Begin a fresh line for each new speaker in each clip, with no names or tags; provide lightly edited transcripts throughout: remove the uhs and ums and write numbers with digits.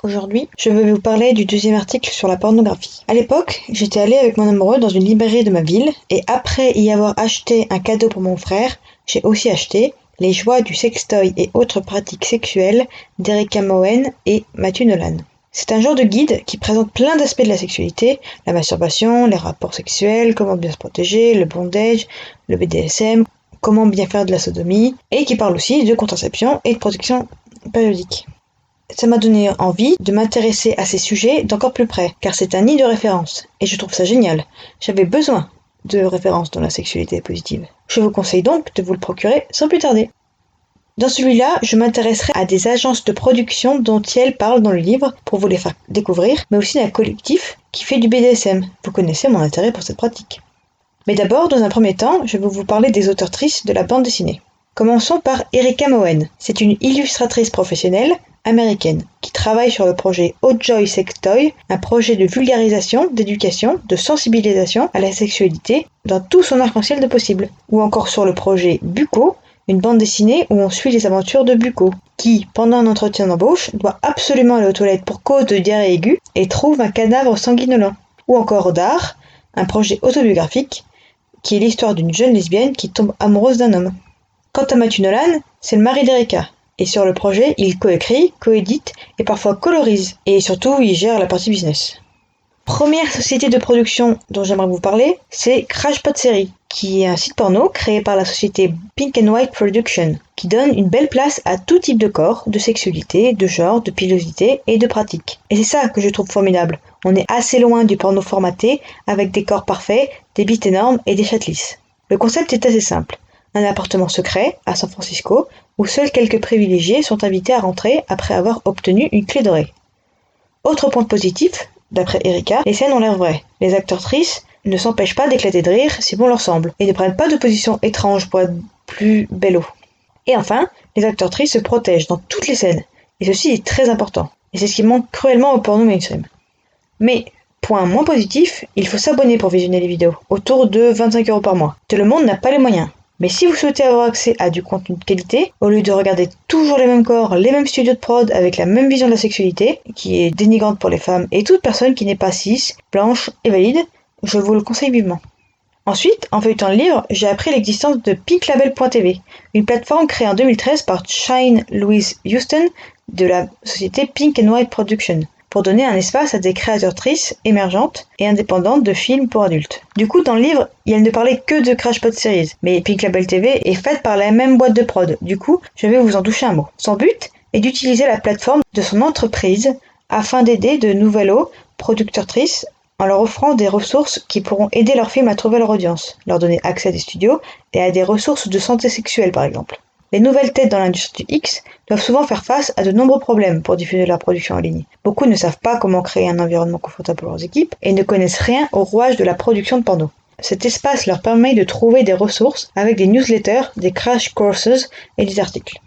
Aujourd'hui, je vais vous parler du deuxième article sur la pornographie. À l'époque, j'étais allée avec mon amoureux dans une librairie de ma ville et après y avoir acheté un cadeau pour mon frère, j'ai aussi acheté Les joies du sextoy et autres pratiques sexuelles d'Erika Moen et Matthew Nolan. C'est un genre de guide qui présente plein d'aspects de la sexualité, la masturbation, les rapports sexuels, comment bien se protéger, le bondage, le BDSM, comment bien faire de la sodomie, et qui parle aussi de contraception et de protection périodique. Ça m'a donné envie de m'intéresser à ces sujets d'encore plus près, car c'est un nid de référence, et je trouve ça génial. J'avais besoin de références dans la sexualité positive. Je vous conseille donc de vous le procurer sans plus tarder. Dans celui-là, je m'intéresserai à des agences de production dont Thiel parle dans le livre pour vous les faire découvrir, mais aussi d'un collectif qui fait du BDSM. Vous connaissez mon intérêt pour cette pratique. Mais d'abord, dans un premier temps, je vais vous parler des auteures-trices de la bande dessinée. Commençons par Erika Moen. C'est une illustratrice professionnelle américaine qui travaille sur le projet Ojoy Sextoy, un projet de vulgarisation, d'éducation, de sensibilisation à la sexualité dans tout son arc-en-ciel de possible. Ou encore sur le projet Bucco, une bande dessinée où on suit les aventures de Bucco, qui, pendant un entretien d'embauche, doit absolument aller aux toilettes pour cause de diarrhée aiguë et trouve un cadavre sanguinolent. Ou encore Dar, un projet autobiographique qui est l'histoire d'une jeune lesbienne qui tombe amoureuse d'un homme. Quant à Matthew Nolan, c'est le mari d'Erika. Et sur le projet, il coécrit, coédite et parfois colorise. Et surtout, il gère la partie business. Première société de production dont j'aimerais vous parler, c'est Crash Pot Série, qui est un site porno créé par la société Pink and White Production, qui donne une belle place à tout type de corps, de sexualité, de genre, de pilosité et de pratique. Et c'est ça que je trouve formidable. On est assez loin du porno formaté, avec des corps parfaits, des bites énormes et des chattes lisses. Le concept est assez simple. Un appartement secret, à San Francisco, où seuls quelques privilégiés sont invités à rentrer après avoir obtenu une clé dorée. Autre point positif, d'après Erika, les scènes ont l'air vraies. Les acteurs-trices ne s'empêchent pas d'éclater de rire si bon leur semble, et ne prennent pas de position étrange pour être plus bello. Et enfin, les acteurs-trices se protègent dans toutes les scènes, et ceci est très important. Et c'est ce qui manque cruellement au porno mainstream. Mais, point moins positif, il faut s'abonner pour visionner les vidéos, autour de 25€ par mois. Tout le monde n'a pas les moyens. Mais si vous souhaitez avoir accès à du contenu de qualité, au lieu de regarder toujours les mêmes corps, les mêmes studios de prod avec la même vision de la sexualité, qui est dénigrante pour les femmes et toute personne qui n'est pas cis, blanche et valide, je vous le conseille vivement. Ensuite, en feuilletant le livre, j'ai appris l'existence de PinkLabel.tv, une plateforme créée en 2013 par Shine Louise Houston de la société Pink and White Production, pour donner un espace à des créatrices émergentes et indépendantes de films pour adultes. Du coup, dans le livre, elle ne parlait que de Crash Pod Series, mais Pink Label TV est faite par la même boîte de prod. Du coup, je vais vous en toucher un mot. Son but est d'utiliser la plateforme de son entreprise afin d'aider de nouvelles productrices en leur offrant des ressources qui pourront aider leurs films à trouver leur audience, leur donner accès à des studios et à des ressources de santé sexuelle par exemple. Les nouvelles têtes dans l'industrie du X doivent souvent faire face à de nombreux problèmes pour diffuser leur production en ligne. Beaucoup ne savent pas comment créer un environnement confortable pour leurs équipes et ne connaissent rien au rouage de la production de porno. Cet espace leur permet de trouver des ressources avec des newsletters, des crash courses et des articles.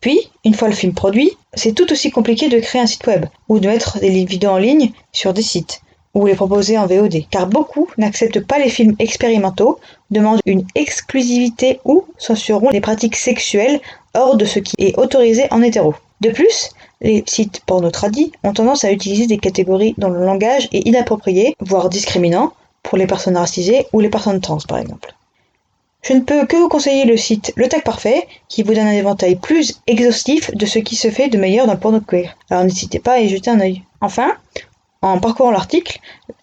Puis, une fois le film produit, c'est tout aussi compliqué de créer un site web ou de mettre des vidéos en ligne sur des sites ou les proposer en VOD, car beaucoup n'acceptent pas les films expérimentaux, demandent une exclusivité ou censureront les pratiques sexuelles hors de ce qui est autorisé en hétéro. De plus, les sites porno tradis ont tendance à utiliser des catégories dont le langage est inapproprié, voire discriminant, pour les personnes racisées ou les personnes trans par exemple. Je ne peux que vous conseiller le site Le Tag Parfait, qui vous donne un éventail plus exhaustif de ce qui se fait de meilleur dans le porno queer. Alors n'hésitez pas à y jeter un œil. Enfin, en parcourant l'article,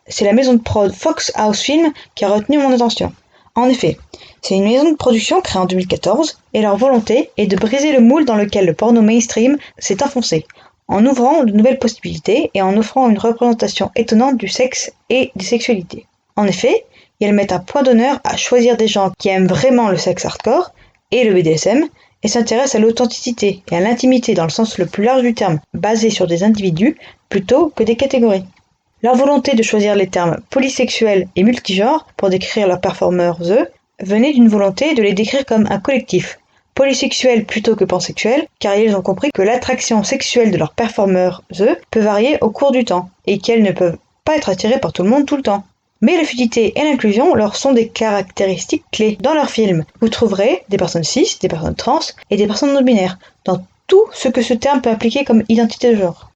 c'est la maison de prod Fox House Film qui a retenu mon attention. En effet, c'est une maison de production créée en 2014 et leur volonté est de briser le moule dans lequel le porno mainstream s'est enfoncé, en ouvrant de nouvelles possibilités et en offrant une représentation étonnante du sexe et des sexualités. En effet, elles mettent un point d'honneur à choisir des gens qui aiment vraiment le sexe hardcore et le BDSM et s'intéressent à l'authenticité et à l'intimité dans le sens le plus large du terme, basé sur des individus plutôt que des catégories. Leur volonté de choisir les termes polysexuels et multigenres pour décrire leurs performeurs venait d'une volonté de les décrire comme un collectif, polysexuels plutôt que pansexuels, car ils ont compris que l'attraction sexuelle de leurs performeurs peut varier au cours du temps, et qu'elles ne peuvent pas être attirées par tout le monde tout le temps. Mais la fluidité et l'inclusion leur sont des caractéristiques clés. Dans leurs films, vous trouverez des personnes cis, des personnes trans et des personnes non-binaires, dans tout ce que ce terme peut impliquer comme identité de genre.